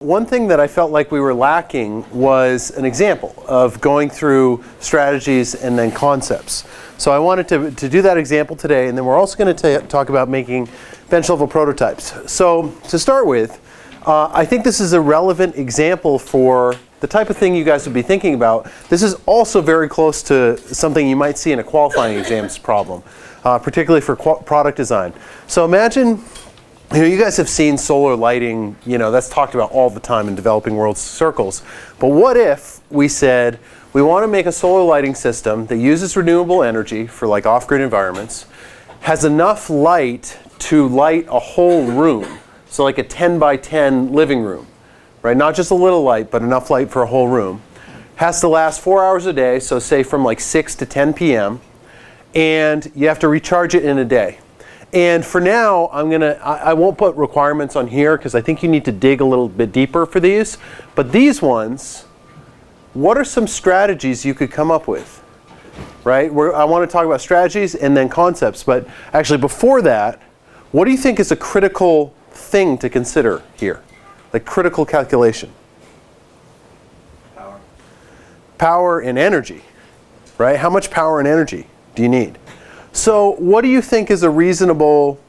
one thing that I felt like we were lacking was an example of going through strategies and then concepts. So I wanted to do that example today, and then we're also going to talk about making bench level prototypes. So to start with, I think this is a relevant example for the type of thing you guys would be thinking about. This is also very close to something you might see in a qualifying exams problem, particularly for product design. So imagine, you guys have seen solar lighting, that's talked about all the time in developing world circles. But what if we said, we want to make a solar lighting system that uses renewable energy for like off-grid environments, has enough light to light a whole room, so like a 10 by 10 living room, right? Not just a little light, but enough light for a whole room. Has to last 4 hours a day, so say from like 6 to 10 p.m. And you have to recharge it in a day. And for now, I won't put requirements on here because I think you need to dig a little bit deeper for these. But these ones, what are some strategies you could come up with? Right? I want to talk about strategies and then concepts. But actually before that, what do you think is a critical thing to consider here? Like critical calculation? Power. Power and energy. Right? How much power and energy do you need? So what do you think is a reasonable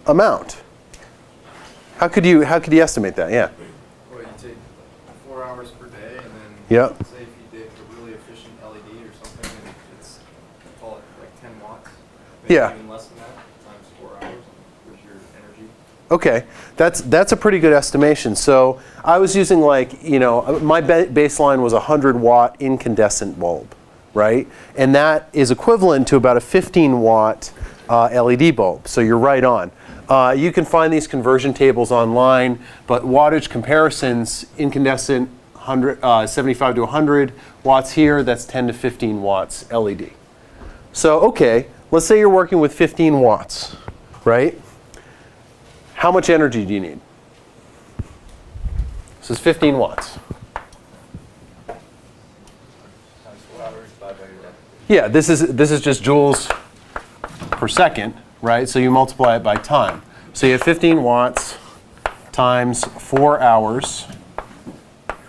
amount? How could you estimate that? Yeah. Well, you take 4 hours per day, and then Yep. say if you did a really efficient LED or something, and it's, call it like 10 watts. Maybe Yeah. even less than that, times 4 hours with your energy. Okay, that's a pretty good estimation. So I was using my baseline was a 100-watt incandescent bulb, right? And that is equivalent to about a 15-watt LED bulb. So you're right on. You can find these conversion tables online, but wattage comparisons, incandescent 75 to 100 watts here, that's 10 to 15 watts LED. So okay, let's say you're working with 15 watts, right? How much energy do you need? This is 15 watts. Times 4 hours, divided by your. Yeah, this is just joules per second, right? So you multiply it by time. So you have 15 watts times 4 hours,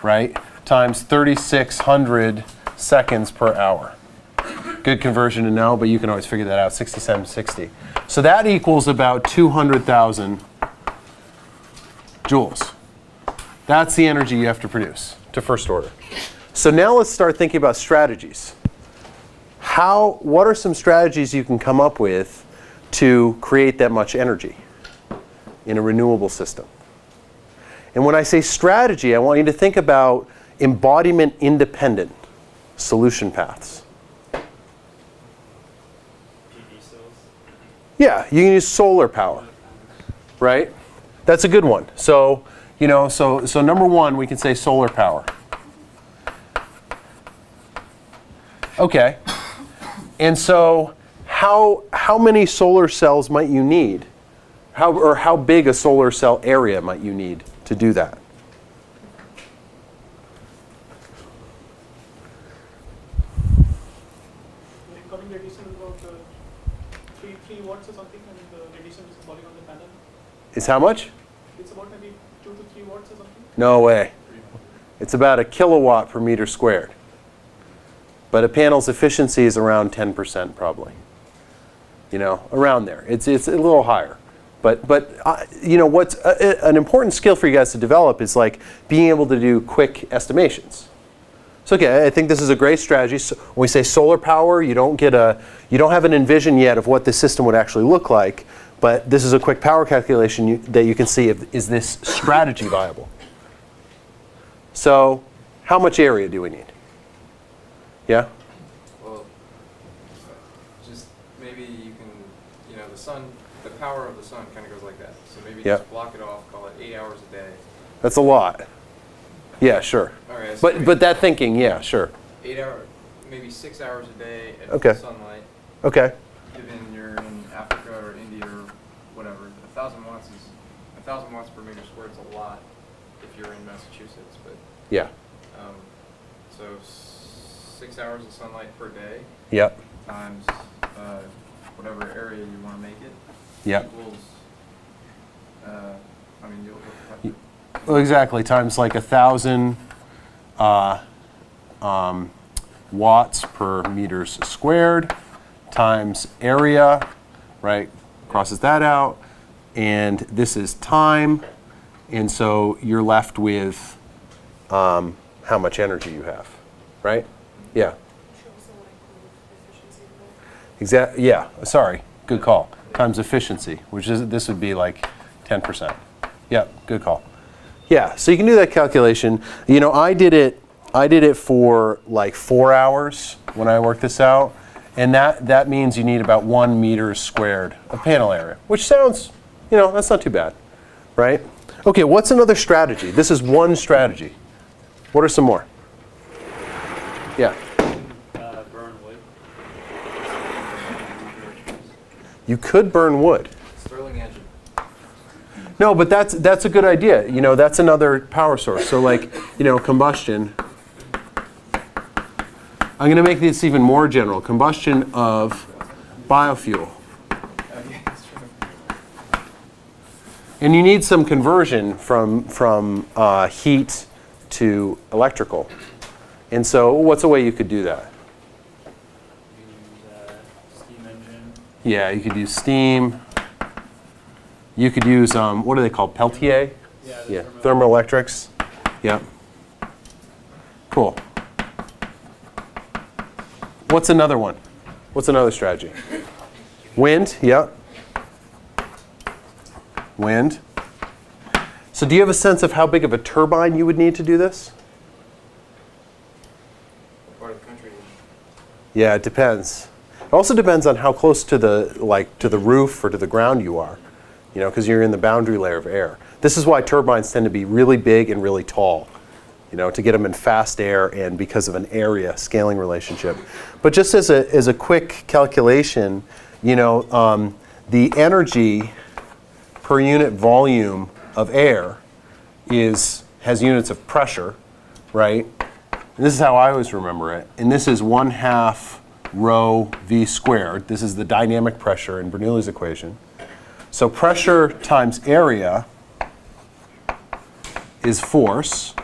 right? Times 3,600 seconds per hour. Good conversion to know, but you can always figure that out, 6760. So that equals about 200,000 joules. That's the energy you have to produce to first order. So now let's start thinking about strategies. What are some strategies you can come up with to create that much energy in a renewable system? And when I say strategy, I want you to think about embodiment-independent solution paths. PV cells. Yeah, you can use solar power, right? That's a good one. So, so number one, we can say solar power. Okay. And so how many solar cells might you need? How big a solar cell area might you need to do that? The incoming radiation is about 3 watts or something, and the radiation is falling on the panel. Is how much? It's about maybe 2 to 3 watts or something. No way. It's about a kilowatt per meter squared. But a panel's efficiency is around 10% probably. Around there. It's a little higher. But what's an important skill for you guys to develop is like being able to do quick estimations. So okay, I think this is a great strategy. So when we say solar power, you don't have an envision yet of what the system would actually look like. But this is a quick power calculation that you can see is this strategy viable. So how much area do we need? Yeah? Well, just maybe you can, the power of the sun kind of goes like that. So maybe Yep. just block it off, call it 8 hours a day. That's a lot. Yeah, sure. All right, so But that thinking, yeah, sure. 8 hours, maybe 6 hours a day at Okay. full sunlight. Okay. Given you're in Africa or India or whatever, 1,000 watts per meter squared is a lot if you're in Massachusetts. But Yeah. so 6 hours of sunlight per day Yep. times whatever area you want to make it Yep. equals. You'll have to Well, exactly, times like 1,000 watts per meters squared times area, right? Crosses that out. And this is time. And so you're left with how much energy you have, right? Yeah. Exactly. Yeah. Sorry. Good call. Times efficiency, which is this would be like 10%. Yep. Good call. Yeah. So you can do that calculation. You know, I did it for like 4 hours when I worked this out, and that means you need about 1 meter squared of panel area, which sounds, you know, that's not too bad, right? Okay. What's another strategy? This is one strategy. What are some more? Yeah. Burn wood. You could burn wood. Stirling engine. No, but that's a good idea. You know, that's another power source. So like, you know, combustion. I'm going to make this even more general. Combustion of biofuel. Okay, that's true. And you need some conversion from heat to electrical. And so what's a way you could do that? Use steam engine. Yeah, you could use steam. You could use, what are they called, Peltier? Yeah, thermoelectrics. Yep. Cool. What's another one? What's another strategy? Wind, yep. Wind. So do you have a sense of how big of a turbine you would need to do this? What part of the country? Yeah, it depends. It also depends on how close to the roof or to the ground you are. You know, because you're in the boundary layer of air. This is why turbines tend to be really big and really tall, you know, to get them in fast air and because of an area scaling relationship. But just as a quick calculation, you know, the energy per unit volume of air has units of pressure, right? And this is how I always remember it. And this is 1/2 rho v squared. This is the dynamic pressure in Bernoulli's equation. So pressure times area is force,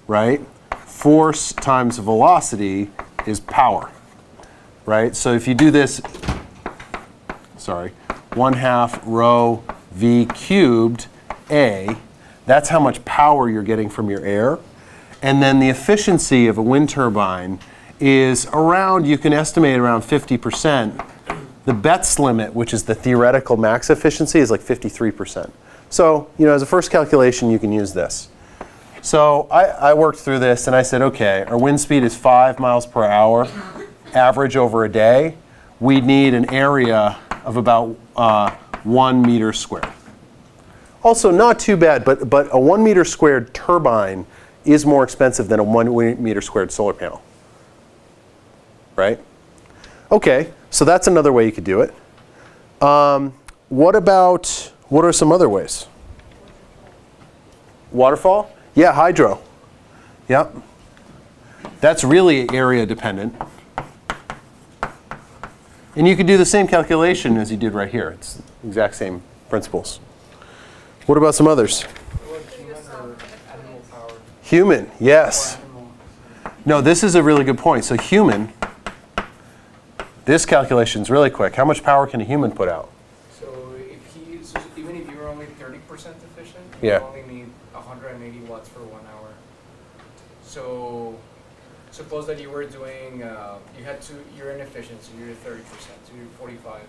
right? Force times velocity is power, right? So if you do this, 1/2 rho v cubed A, that's how much power you're getting from your air. And then the efficiency of a wind turbine is around, you can estimate around 50%. The Betz limit, which is the theoretical max efficiency, is like 53%. So, you know, as a first calculation, you can use this. So I worked through this and I said, okay, our wind speed is 5 miles per hour, average over a day. We need an area of about 1 meter squared. Also, not too bad, but a 1 meter squared turbine is more expensive than a 1 meter squared solar panel, right? Okay, so that's another way you could do it. What are some other ways? Waterfall? Yeah, hydro. Yep. That's really area dependent. And you could do the same calculation as you did right here. It's the exact same principles. What about some others? What, human or animal powered? Human, yes. Animal. No, this is a really good point. So human, this calculation is really quick. How much power can a human put out? So even if you're only 30% efficient, Yeah. you only need 180 watts for 1 hour. So suppose that you were doing, you're inefficient, so you're at 30%, so you're 45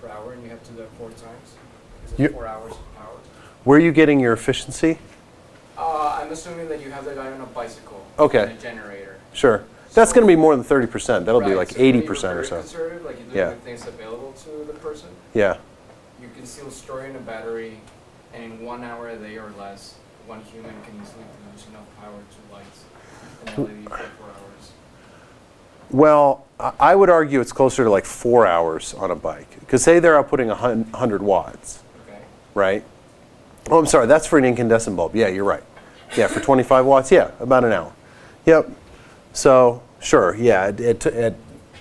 per hour, and you have to do that 4 times. Because You- it's 4 hours of power. Where are you getting your efficiency? I'm assuming that you have the guy on a bicycle. Okay. And a generator. Sure. That's going to be more than 30%. That'll be Right, like so when you're 80% or very so. conservative, like you do Yeah. the things available to the person, Yeah. you can still store it in a battery, and in 1 hour a day or less, one human can easily produce enough power to light an LED for 4 hours. Well, I would argue it's closer to like 4 hours on a bike. Because say they're outputting 100 watts, Okay. right? Oh, I'm sorry, that's for an incandescent bulb. Yeah, you're right. Yeah, for 25 watts, yeah, about an hour. Yep. So, sure, yeah,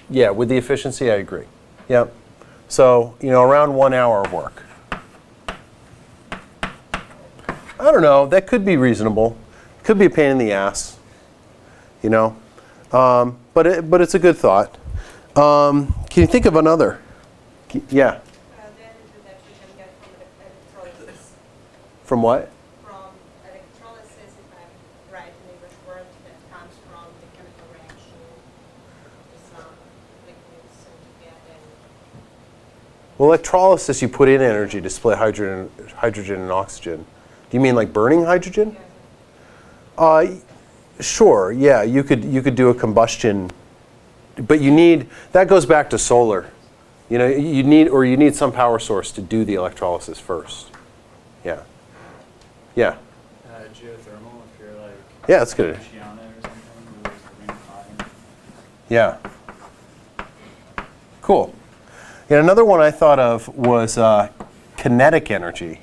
yeah, with the efficiency, I agree. Yep. So, you know, around 1 hour of work. I don't know. That could be reasonable. Could be a pain in the ass. You know, but it's a good thought. Can you think of another? Yeah. The energy that we can get from electrolysis. From what? From electrolysis, if I'm right in English word, that comes from the chemical reaction with some liquids and you get energy. Well, electrolysis, you put in energy to split hydrogen and oxygen. Do you mean like burning hydrogen? Sure. Yeah, you could do a combustion, but that goes back to solar. You know, you need some power source to do the electrolysis first. Yeah. Yeah. Geothermal, if you're like Yeah, that's good. Oceana or something, where there's green pine. Yeah. Cool. And another one I thought of was kinetic energy.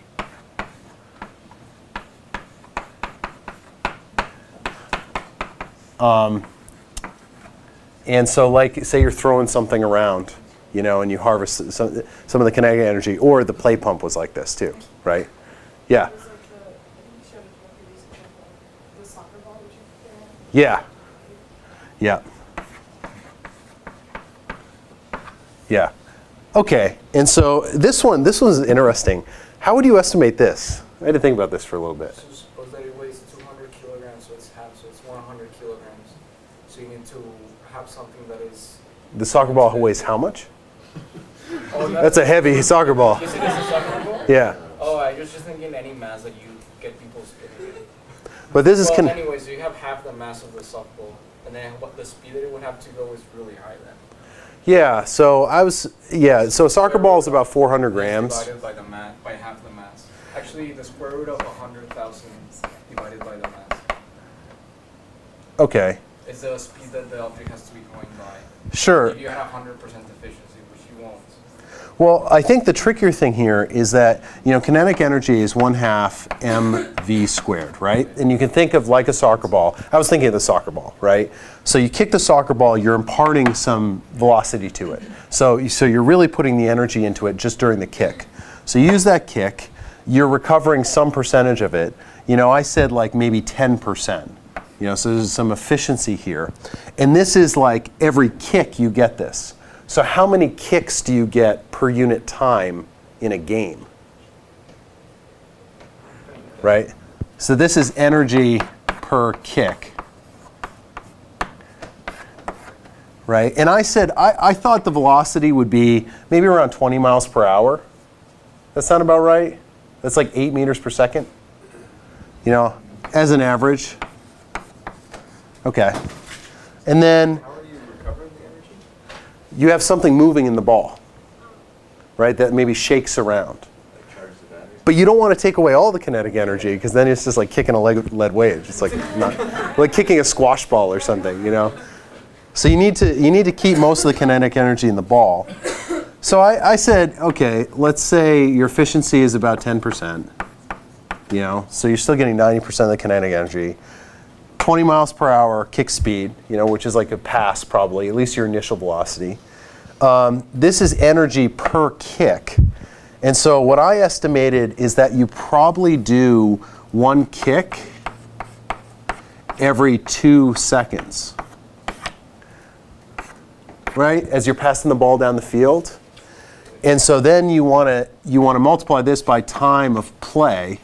And so, like, say you're throwing something around, you know, and you harvest some of the kinetic energy, or the play pump was like this too, right? Yeah. It was like I think you showed it to me recently, the soccer ball, which you Yeah. Yeah. Yeah. Okay. And so this one's interesting. How would you estimate this? I had to think about this for a little bit. So suppose that it weighs 200 kilograms, so it's half, so it's 100 kilograms. So you need to have something that is... The soccer ball weighs how much? Oh, That's a heavy soccer ball. You said it's a soccer ball? Yeah. Oh, I was just thinking any mass that you get people spinning. But this is Well, anyway, so you have half the mass of the softball, and then what the speed that it would have to go is really high then. yeah. So so a soccer ball is about 400 grams. Divided by the mass, by half the mass. Actually, the square root of 100,000 divided by the mass Okay. is the speed that the object has to be going by. Sure. If you had 100% efficiency, which you won't. Well, I think the trickier thing here is that, you know, kinetic energy is 1/2 mv squared, right? And you can think of like a soccer ball. I was thinking of the soccer ball, right? So you kick the soccer ball, you're imparting some velocity to it. So you're really putting the energy into it just during the kick. So you use that kick, you're recovering some percentage of it. You know, I said like maybe 10%. You know, so there's some efficiency here. And this is like every kick you get this. So how many kicks do you get per unit time in a game? Right? So this is energy per kick. Right? And I said, I thought the velocity would be maybe around 20 miles per hour. That sound about right? That's like 8 meters per second. You know, as an average. Okay. And then How are you recovering the energy? you have something moving in the ball, right, that maybe shakes around. But you don't want to take away all the kinetic energy, because then it's just like kicking a lead weight. It's like not like kicking a squash ball or something, you know. So you need to keep most of the kinetic energy in the ball. So I said, okay, let's say your efficiency is about 10%. You know, so you're still getting 90% of the kinetic energy. 20 miles per hour kick speed, you know, which is like a pass probably, at least your initial velocity. This is energy per kick. And so what I estimated is that you probably do one kick every 2 seconds, right? As you're passing the ball down the field. And so then you want to multiply this by time of play.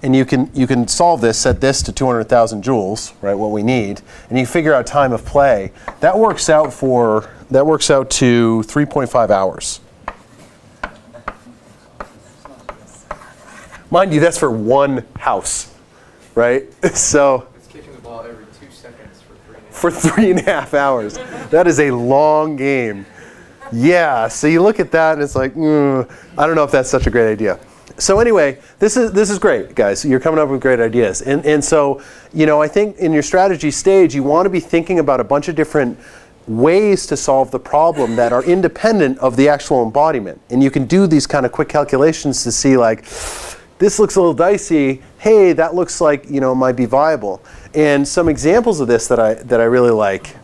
And you can solve this, set this to 200,000 joules, right, what we need, and you figure out time of play. That works out to 3.5 hours. Mind you, that's for one house, right? So It's kicking the ball every 2 seconds for 3.5 for 3.5 hours. That is a long game. Yeah, so you look at that and it's like, I don't know if that's such a great idea. So anyway, this is great, guys. You're coming up with great ideas. And so, you know, I think in your strategy stage, you want to be thinking about a bunch of different ways to solve the problem that are independent of the actual embodiment. And you can do these kind of quick calculations to see, like, this looks a little dicey. Hey, that looks like, you know, might be viable. And some examples of this that I really like,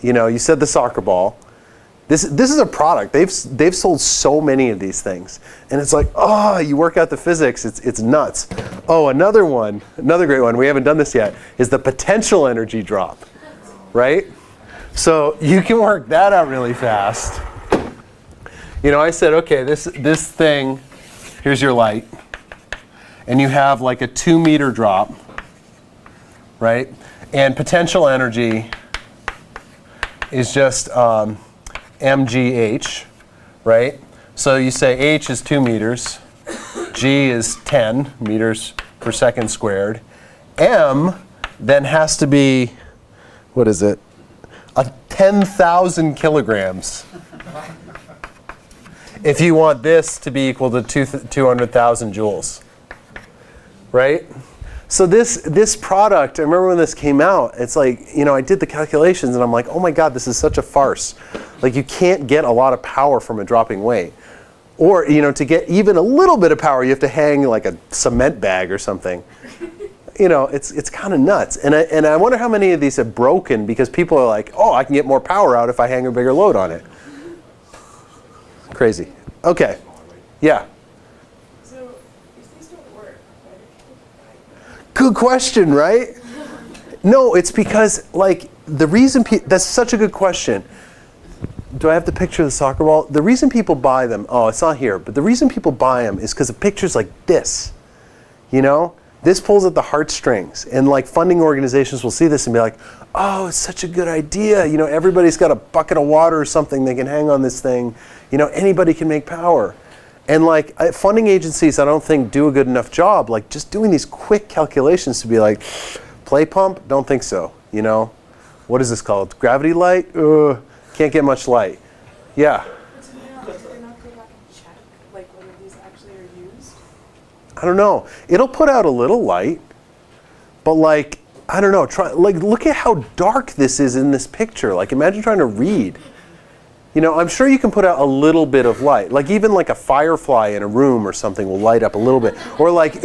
you know, you said the soccer ball. This is a product. They've sold so many of these things, and it's like, oh, you work out the physics. It's nuts. Oh, another great one. We haven't done this yet. Is the potential energy drop, right? So you can work that out really fast. You know, I said, okay, this thing. Here's your light, and you have like a 2-meter drop, right? And potential energy is just mgh, right? So you say h is 2 meters, g is 10 meters per second squared. M then has to be, what is it? 10,000 kilograms. If you want this to be equal to 200,000 joules, right? So this product, I remember when this came out, it's like, you know, I did the calculations and I'm like, oh my God, this is such a farce. Like, you can't get a lot of power from a dropping weight. Or, you know, to get even a little bit of power, you have to hang like a cement bag or something. You know, it's kind of nuts. And I wonder how many of these have broken because people are like, oh, I can get more power out if I hang a bigger load on it. Crazy. Okay. Yeah. So, if these don't work, why do people buy them? Good question, right? No, it's because, like, the reason that's such a good question. Do I have the picture of the soccer ball? The reason people buy them, oh, it's not here, but the reason people buy them is because of pictures like this. You know? This pulls at the heartstrings. And, like, funding organizations will see this and be like, oh, it's such a good idea. You know, everybody's got a bucket of water or something they can hang on this thing. You know, anybody can make power. And like funding agencies, I don't think do a good enough job, like just doing these quick calculations to be like, play pump? Don't think so. You know, what is this called? Gravity light? Can't get much light. Yeah. But do they not go back and check, like, whether these actually are used? I don't know. It'll put out a little light, but like, I don't know. Look at how dark this is in this picture. Like, imagine trying to read. You know, I'm sure you can put out a little bit of light. Like even like a firefly in a room or something will light up a little bit. Or like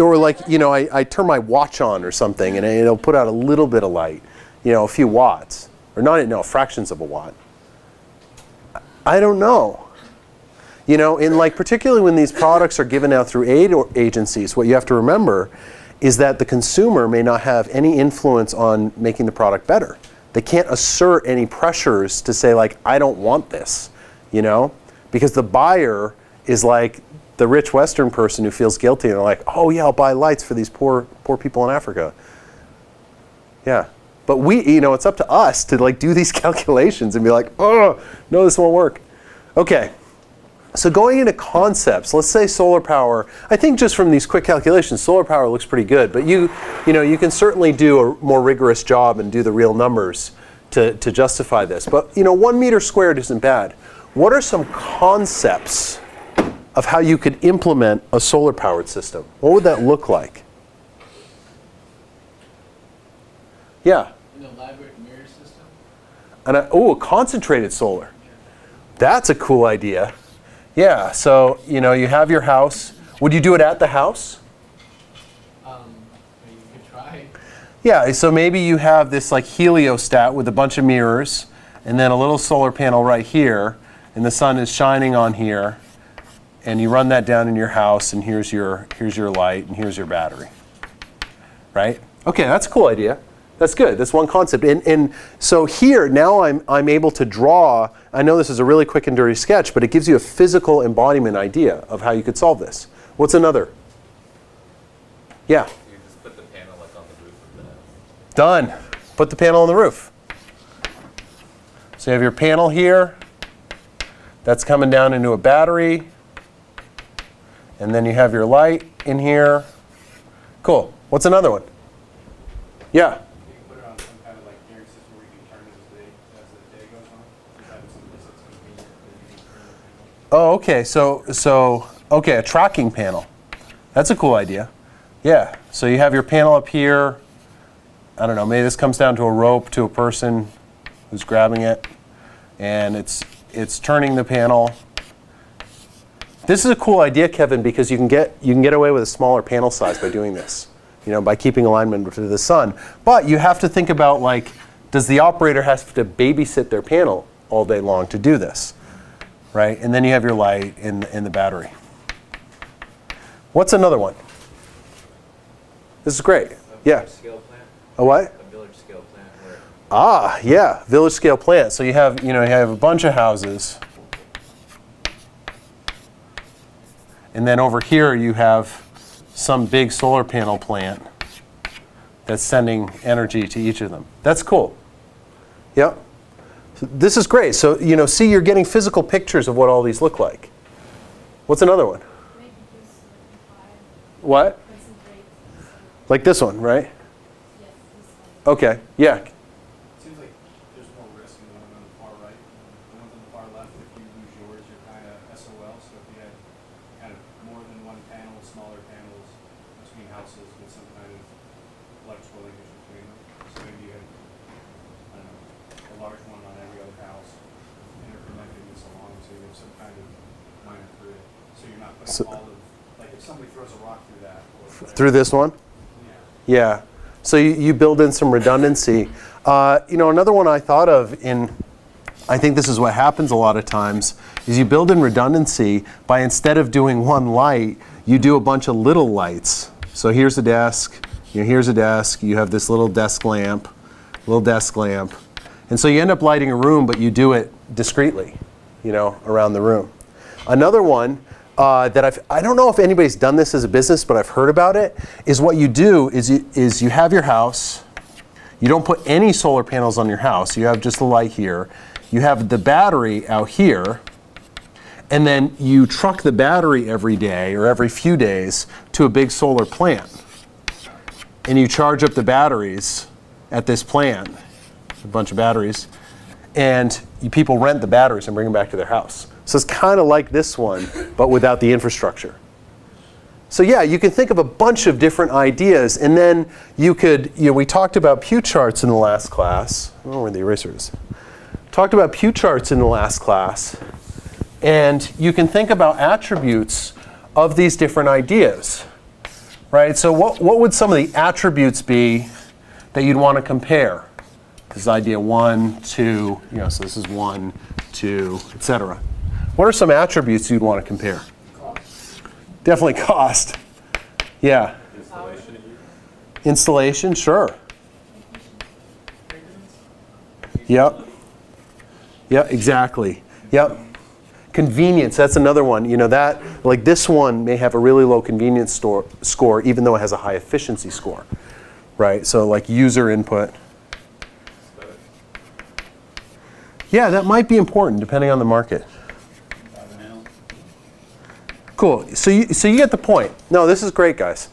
you know, I turn my watch on or something and it'll put out a little bit of light. You know, a few watts. Or not, no, fractions of a watt. I don't know. You know, in like particularly when these products are given out through aid agencies, what you have to remember is that the consumer may not have any influence on making the product better. They can't assert any pressures to say like, I don't want this, you know? Because the buyer is like the rich Western person who feels guilty and they're like, oh yeah, I'll buy lights for these poor people in Africa. Yeah, but you know, it's up to us to like do these calculations and be like, oh, no, this won't work. Okay, so going into concepts, let's say solar power. I think just from these quick calculations, solar power looks pretty good. But you know, you can certainly do a more rigorous job and do the real numbers to justify this. But you know, 1 meter squared isn't bad. What are some concepts of how you could implement a solar powered system? What would that look like? Yeah. An elaborate mirror system? And a concentrated solar. That's a cool idea. Yeah, so you know, you have your house. Would you do it at the house? You could try. Yeah, so maybe you have this like heliostat with a bunch of mirrors and then a little solar panel right here and the sun is shining on here and you run that down in your house and here's your light and here's your battery. Right? Okay, that's a cool idea. That's good. That's one concept. And so here, now I'm able to draw. I know this is a really quick and dirty sketch, but it gives you a physical embodiment idea of how you could solve this. What's another? Yeah. You just put the panel like on the roof of the house. Done. Put the panel on the roof. So you have your panel here. That's coming down into a battery. And then you have your light in here. Cool. What's another one? Yeah. You can put it on some kind of like gearing system where you can turn it as the day goes on. Just have some place that's convenient that you can turn the panel. Oh, okay. So okay, a tracking panel. That's a cool idea. Yeah. So you have your panel up here. I don't know, maybe this comes down to a rope to a person who's grabbing it, and it's turning the panel. This is a cool idea, Kevin, because you can get away with a smaller panel size by doing this. You know, by keeping alignment to the sun. But you have to think about, like, does the operator have to babysit their panel all day long to do this? right? And then you have your light and the battery. What's another one? This is great. Yeah. Scale plant, A what? a village scale plant where Ah, yeah, village scale plant. So you have a bunch of houses. And then over here you have some big solar panel plant that's sending energy to each of them. That's cool. Yep. So this is great. So, see, you're getting physical pictures of what all these look like. What's another one? Maybe just like What? concentrate. Like this one, right? Yes, this one. Okay, yeah. It seems like there's more risk in the one on the far right. The ones on the far left, if you lose yours, you're kind of SOL. So if you had kind of more than one panel, smaller panels between houses with some kind of electrical linkage between them. So maybe you had, I don't know, a large one on every other house, interconnecting this along to some kind of minor grid. So you're not putting So- all of, like if somebody throws a rock through that. Or Through this one? Yeah. Yeah. So you build in some redundancy. Another one I thought of I think this is what happens a lot of times, is you build in redundancy by, instead of doing one light, you do a bunch of little lights. So here's a desk, here's a desk, you have this little desk lamp. And so you end up lighting a room, but you do it discreetly, around the room. Another one that I don't know if anybody's done this as a business, but I've heard about it, is what you do is you have your house, you don't put any solar panels on your house, you have just the light here, you have the battery out here, and then you truck the battery every day or every few days to a big solar plant. And you charge up the batteries at this plant, a bunch of batteries, and people rent the batteries and bring them back to their house. So it's kind of like this one, but without the infrastructure. So yeah, you can think of a bunch of different ideas, and then you could, we talked about Pew charts in the last class. I don't know where the eraser is. Talked about Pew charts in the last class, and you can think about attributes of these different ideas, right? So what would some of the attributes be that you'd want to compare? This is idea 1, 2, so this is 1, 2, etc. What are some attributes you'd want to compare? Cost. Definitely cost. Yeah. Installation. Installation, sure. Yep. Yeah, exactly. Yep. Convenience, that's another one. That, like this one may have a really low convenience score, even though it has a high efficiency score, right? So like user input. Yeah, that might be important depending on the market. Cool. So you get the point. No, this is great, guys.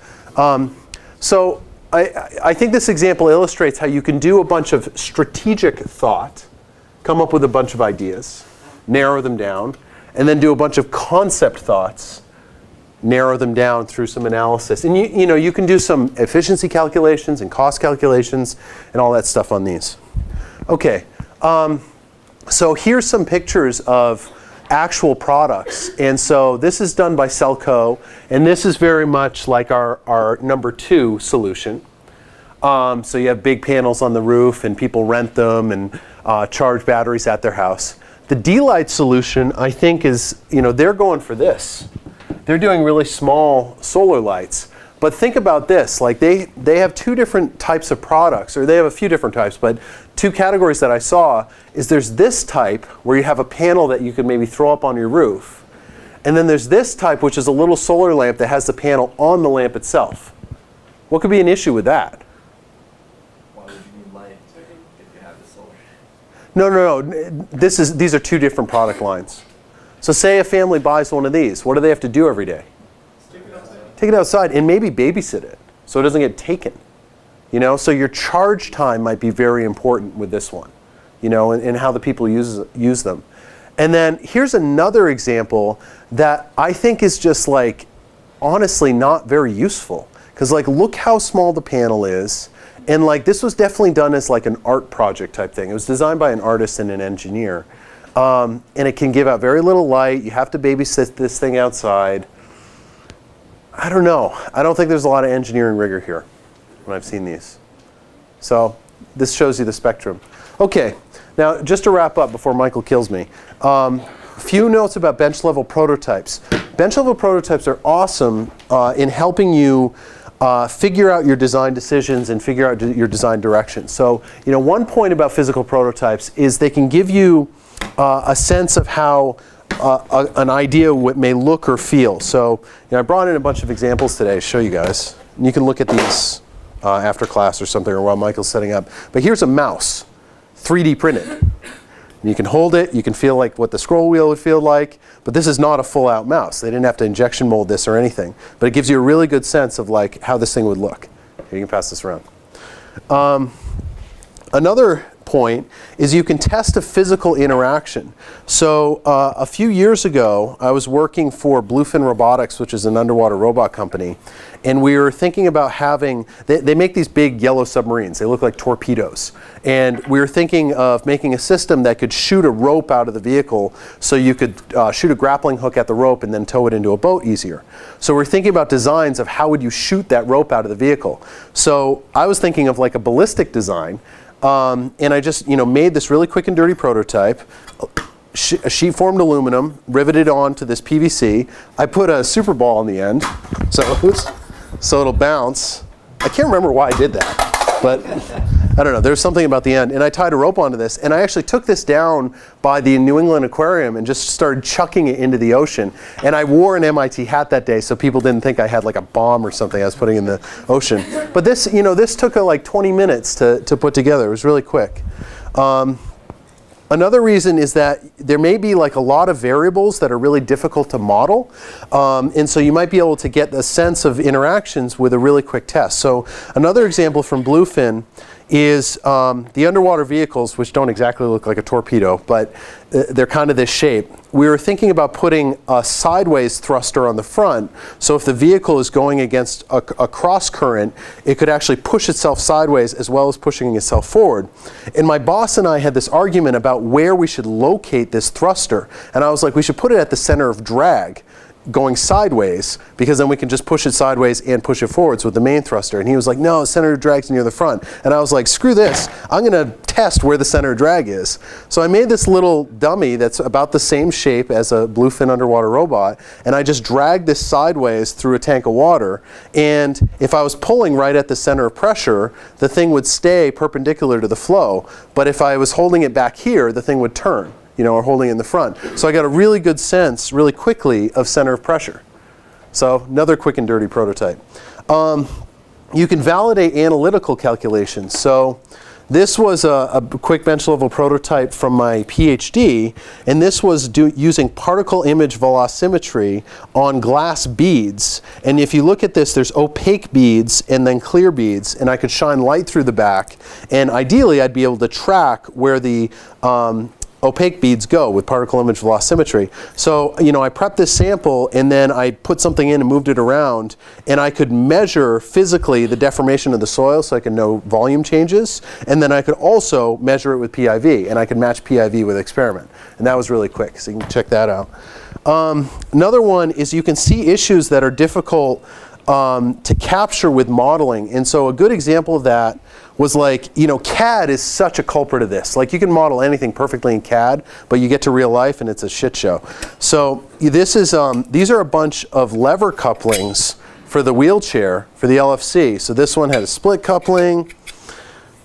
So I think this example illustrates how you can do a bunch of strategic thought, come up with a bunch of ideas, narrow them down, and then do a bunch of concept thoughts, narrow them down through some analysis. And you can do some efficiency calculations and cost calculations and all that stuff on these. Okay. So here's some pictures of actual products. And so this is done by Celco, and this is very much like our number 2 solution. So you have big panels on the roof, and people rent them and charge batteries at their house. The D-Light solution, I think, is, they're going for this. They're doing really small solar lights. But think about this, like they have 2 different types of products, or they have a few different types, but 2 categories that I saw is there's this type where you have a panel that you could maybe throw up on your roof. And then there's this type, which is a little solar lamp that has the panel on the lamp itself. What could be an issue with that? why would you need light if you have the solar? No. These are 2 different product lines. So say a family buys one of these. What do they have to do every day? Take it outside and maybe babysit it so it doesn't get taken. So your charge time might be very important with this one, and how the people use them. And then here's another example that I think is just honestly not very useful. Because look how small the panel is. And this was definitely done as an art project type thing. It was designed by an artist and an engineer. And it can give out very little light. You have to babysit this thing outside. I don't know. I don't think there's a lot of engineering rigor here when I've seen these. So this shows you the spectrum. Okay, now just to wrap up before Michael kills me. few notes about bench level prototypes. Bench level prototypes are awesome in helping you figure out your design decisions and figure out your design direction. So, one point about physical prototypes is they can give you a sense of how an idea may look or feel. So, I brought in a bunch of examples today to show you guys. And you can look at these after class or something, or while Michael's setting up. But here's a mouse, 3D printed. You can hold it, you can feel like what the scroll wheel would feel like, but this is not a full-out mouse. They didn't have to injection mold this or anything. But it gives you a really good sense of like how this thing would look. Here, you can pass this around. Another point is you can test a physical interaction. So a few years ago, I was working for Bluefin Robotics, which is an underwater robot company, and we were thinking about having, they make these big yellow submarines. They look like torpedoes. And we were thinking of making a system that could shoot a rope out of the vehicle so you could shoot a grappling hook at the rope and then tow it into a boat easier. So we're thinking about designs of how would you shoot that rope out of the vehicle. So I was thinking of like a ballistic design. And I just, made this really quick and dirty prototype, sheet formed aluminum, riveted onto this PVC. I put a super ball on the end, so it'll bounce. I can't remember why I did that, but I don't know. There's something about the end. And I tied a rope onto this, and I actually took this down by the New England Aquarium and just started chucking it into the ocean. And I wore an MIT hat that day, so people didn't think I had like a bomb or something I was putting in the ocean. But this, this took like 20 minutes to put together. It was really quick. Another reason is that there may be like a lot of variables that are really difficult to model. And so you might be able to get a sense of interactions with a really quick test. So another example from Bluefin is the underwater vehicles, which don't exactly look like a torpedo, but they're kind of this shape. We were thinking about putting a sideways thruster on the front, so if the vehicle is going against a cross current, it could actually push itself sideways as well as pushing itself forward. And my boss and I had this argument about where we should locate this thruster. And I was like, we should put it at the center of drag, going sideways, because then we can just push it sideways and push it forwards with the main thruster. And he was like, no, center of drag's near the front. And I was like, screw this, I'm gonna test where the center of drag is. So I made this little dummy that's about the same shape as a Bluefin underwater robot, and I just dragged this sideways through a tank of water, and if I was pulling right at the center of pressure, the thing would stay perpendicular to the flow. But if I was holding it back here, the thing would turn, or holding it in the front. So I got a really good sense, really quickly, of center of pressure. So another quick and dirty prototype. You can validate analytical calculations. So this was a quick bench level prototype from my PhD, and this was using particle image velocimetry on glass beads. And if you look at this, there's opaque beads and then clear beads, and I could shine light through the back, and ideally I'd be able to track where the opaque beads go with particle image velocimetry. So, I prepped this sample and then I put something in and moved it around, and I could measure physically the deformation of the soil so I could know volume changes, and then I could also measure it with PIV, and I could match PIV with experiment. And that was really quick, so you can check that out. Another one is you can see issues that are difficult to capture with modeling. And so a good example of that was like, CAD is such a culprit of this. Like, you can model anything perfectly in CAD, but you get to real life and it's a shit show. So this is, these are a bunch of lever couplings for the wheelchair, for the LFC. So this one had a split coupling,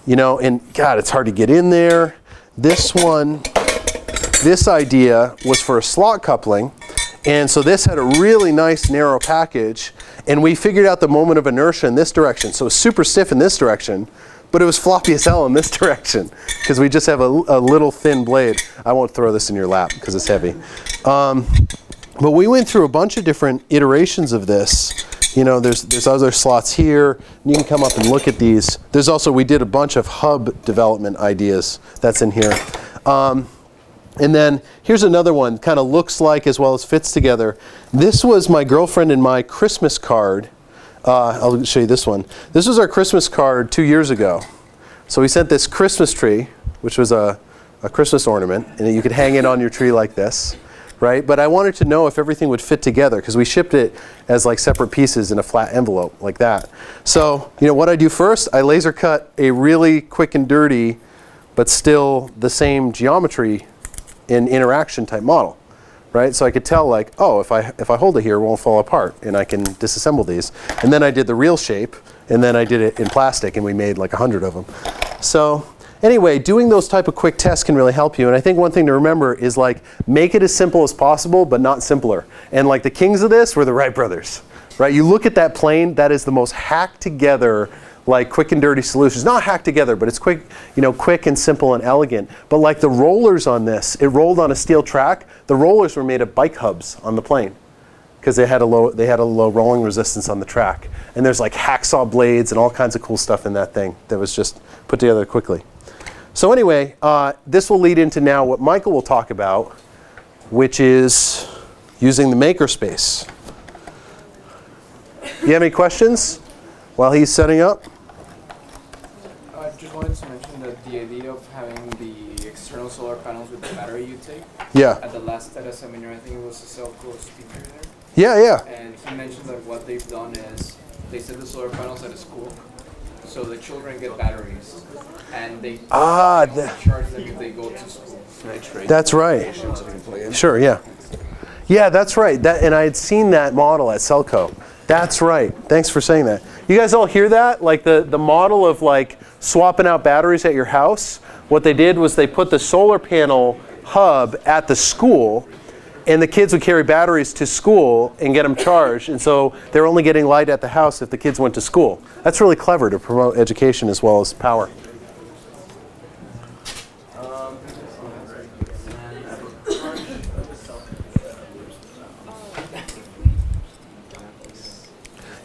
and God, it's hard to get in there. This one, this idea was for a slot coupling. And so this had a really nice narrow package, and we figured out the moment of inertia in this direction. So it was super stiff in this direction, but it was floppy as hell in this direction, because we just have a little thin blade. I won't throw this in your lap because it's heavy. But we went through a bunch of different iterations of this. There's other slots here. You can come up and look at these. There's also, we did a bunch of hub development ideas. That's in here. And then here's another one, kind of looks like as well as fits together. This was my girlfriend and my Christmas card. I'll show you this one. This was our Christmas card 2 years ago. So we sent this Christmas tree, which was a Christmas ornament, and you could hang it on your tree like this, right? But I wanted to know if everything would fit together, because we shipped it as like separate pieces in a flat envelope like that. So, what I do first, I laser cut a really quick and dirty, but still the same geometry in interaction type model. right? So I could tell like, oh, if I hold it here, it won't fall apart, and I can disassemble these. And then I did the real shape, and then I did it in plastic, and we made like 100 of them. So anyway, doing those type of quick tests can really help you. And I think one thing to remember is like, make it as simple as possible, but not simpler. And like the kings of this were the Wright brothers, right? You look at that plane, that is the most hacked together, like quick and dirty solutions. Not hacked together, but it's quick, quick and simple and elegant. But like the rollers on this, it rolled on a steel track. The rollers were made of bike hubs on the plane because they had a low rolling resistance on the track. And there's like hacksaw blades and all kinds of cool stuff in that thing that was just put together quickly. So anyway, this will lead into now what Michael will talk about, which is using the makerspace. You have any questions while he's setting up? I just wanted to mention that the idea of having the external solar panels with the battery you take. Yeah. At the last data seminar, I think it was a Celco speaker there. Yeah. And he mentioned that what they've done is they set the solar panels at a school, so the children get batteries, and they only charge them if they go to school. That's right. Sure, yeah. Yeah, that's right. And I had seen that model at Celco. That's right. Thanks for saying that. You guys all hear that? Like the model of like swapping out batteries at your house? What they did was they put the solar panel hub at the school, and the kids would carry batteries to school and get them charged. And so they're only getting light at the house if the kids went to school. That's really clever to promote education as well as power.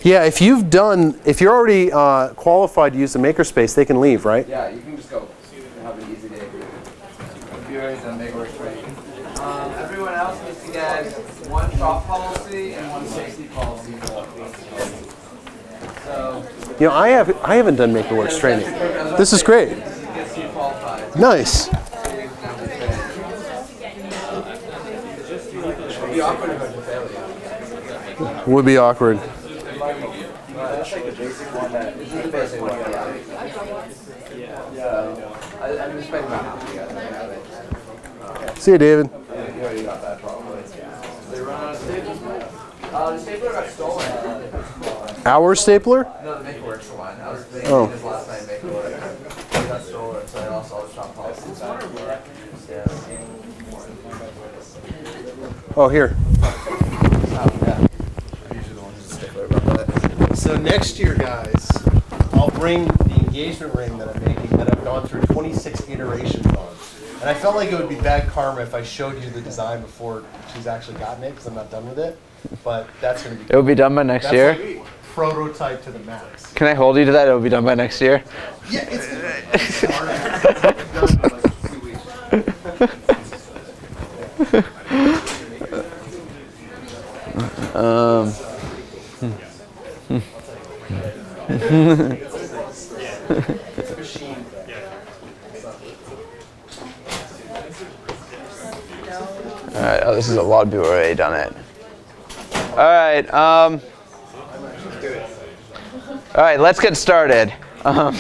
Yeah, if you're already qualified to use the makerspace, they can leave, right? Yeah, you can just go. Have an easy day. Computers and make work great. Everyone else needs to get one shop policy and one safety policy. So I haven't done MakerWorks training. This is great. gets you qualified. Nice. It'd be awkward if I fail you. Would be awkward. That's like the basic one this is the basic one. Yeah. I'm expecting about half you guys to have it. See you, David. You already got that probably. They run out of staples. The stapler got stolen. Our stapler? No, the MakeWorks one. I was thinking this last night, MakeWorks. They got stolen, so I lost all the shop policies. Yeah. Oh, here. Yeah. I'm usually the one who's a stickler about that. So next year, guys, I'll bring the engagement ring that I'm making that I've gone through 26 iterations on. And I felt like it would be bad karma if I showed you the design before she's actually gotten it, because I'm not done with it. But that's going to be It will be done by next year. like prototype to the max. Can I hold you to that? It will be done by next year. Yeah, it's done in like 2 All right. Oh, this is a lot of people already done it. All right. All right. Let's get started. So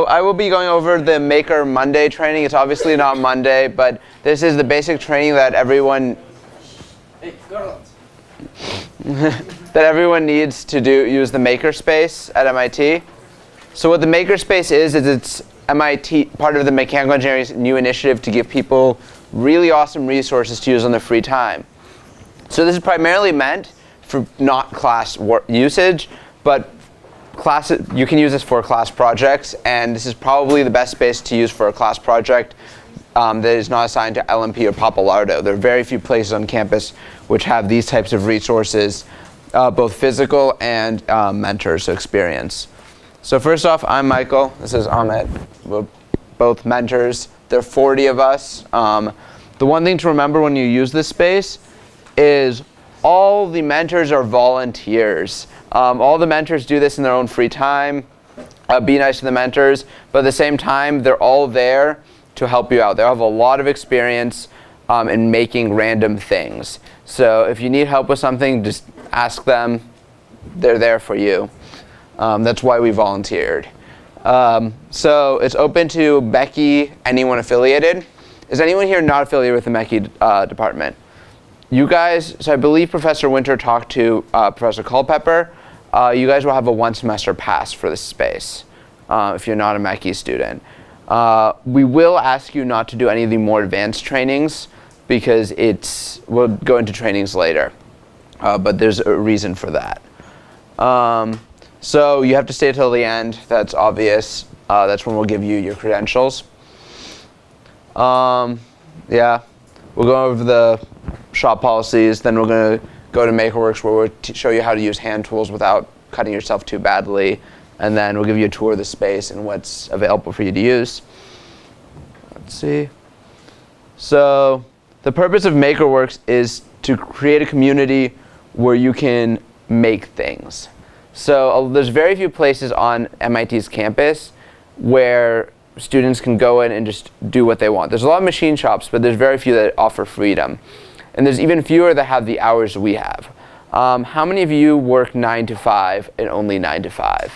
I will be going over the Maker Monday training. It's obviously not Monday, but this is the basic training that everyone that everyone needs to use the Makerspace at MIT. So what the Makerspace is it's MIT, part of the Mechanical Engineering's new initiative to give people really awesome resources to use on their free time. So this is primarily meant for not class usage, but you can use this for class projects, and this is probably the best space to use for a class project that is not assigned to LMP or Pappalardo. There are very few places on campus which have these types of resources, both physical and mentors, so experience. So first off, I'm Michael. This is Ahmed. We're both mentors. There are 40 of us. The one thing to remember when you use this space is all the mentors are volunteers. All the mentors do this in their own free time. Be nice to the mentors, but at the same time, they're all there to help you out. They have a lot of experience in making random things. So if you need help with something, just ask them. They're there for you. That's why we volunteered. So it's open to Becky, anyone affiliated. is anyone here not affiliated with the Mechie department? You guys, so I believe Professor Winter talked to Professor Culpepper. You guys will have a 1 semester pass for this space if you're not a Mechie student. We will ask you not to do any of the more advanced trainings because we'll go into trainings later, but there's a reason for that. So you have to stay till the end. That's obvious. That's when we'll give you your credentials. Yeah, we'll go over the shop policies. Then we're going to go to MakerWorks where we'll show you how to use hand tools without cutting yourself too badly. And then we'll give you a tour of the space and what's available for you to use. Let's see. So the purpose of MakerWorks is to create a community where you can make things. So there's very few places on MIT's campus where students can go in and just do what they want. There's a lot of machine shops, but there's very few that offer freedom. And there's even fewer that have the hours we have. How many of you work 9 to 5 and only 9 to 5?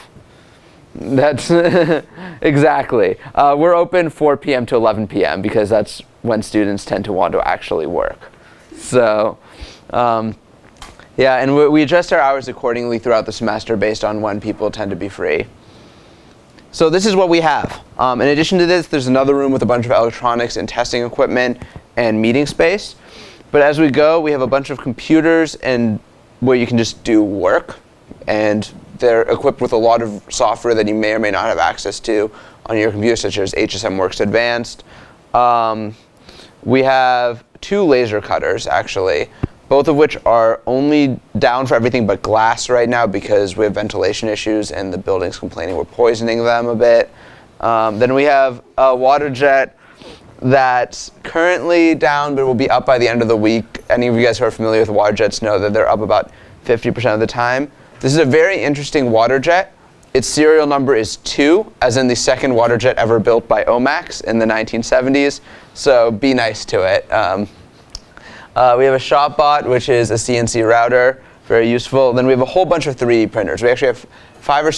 That's exactly. We're open 4 p.m. to 11 p.m. because that's when students tend to want to actually work. So, yeah, and we adjust our hours accordingly throughout the semester based on when people tend to be free. So this is what we have. In addition to this, there's another room with a bunch of electronics and testing equipment and meeting space. But as we go, we have a bunch of computers and where you can just do work. And they're equipped with a lot of software that you may or may not have access to on your computer, such as HSM Works Advanced. We have 2 laser cutters, actually, both of which are only down for everything but glass right now because we have ventilation issues and the building's complaining we're poisoning them a bit. Then we have a water jet that's currently down but will be up by the end of the week. Any of you guys who are familiar with water jets know that they're up about 50% of the time. This is a very interesting water jet. Its serial number is 2, as in the second water jet ever built by Omax in the 1970s. So be nice to it. We have a ShopBot, which is a CNC router, very useful. Then we have a whole bunch of 3D printers. We actually have 5 or 6